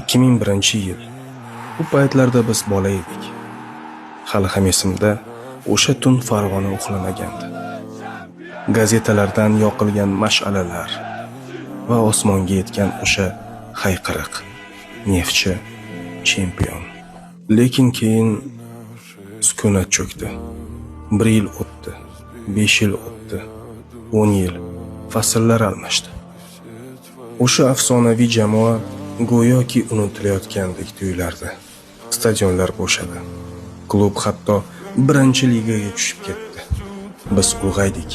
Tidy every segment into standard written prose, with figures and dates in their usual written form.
2001-yil. Bu paytlarda biz bola edik. Hali ham esimda, o'sha tun Farg'ona uxlamagandi. Gazetalardan yoqilgan mash'alalar va osmonga yetgan o'sha hayqiriq. Neftchi chempion. Lekin keyin sukunat cho'kdi. 1 yil o'tdi, 5 yil o'tdi, 10 yil, fasllar almashdi. O'sha afsonaviy jamoa go'yoki unutilayotgandek tuyulardi. Stadionlar bo'shadi. Klub hatto birinchi ligaga tushib ketdi. Biz ulg'aydik,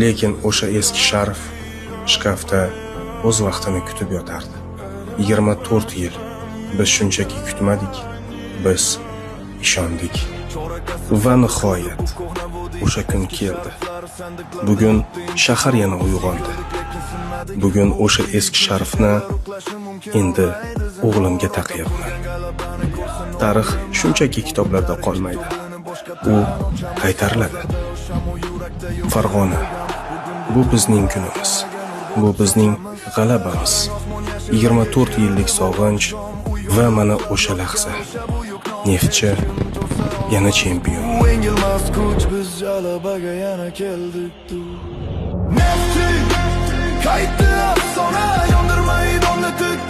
lekin o'sha eski sharf shkafda o'z vaqtini kutib yotardi. 24 yil biz shunchaki kutmadik, biz ishondik. Va nihoyat o'sha kun keldi. Bugun shahar yana uyg'ondi. Bugun o'sha eski sharfni endi o'g'limga taqayapman. Tarix shunchaki kitoblarda qolmaydi. U qaytariladi. Farg'ona, bu bizning kunimiz. Bu bizning g'alabamiz. 24 yillik sog'inch va mana o'sha lahza. Neftchi yana chempion. Yengilmas kuch, biz g'alabaga yana keldik. Neftchi qaytdi afsona, yondirmay donlatib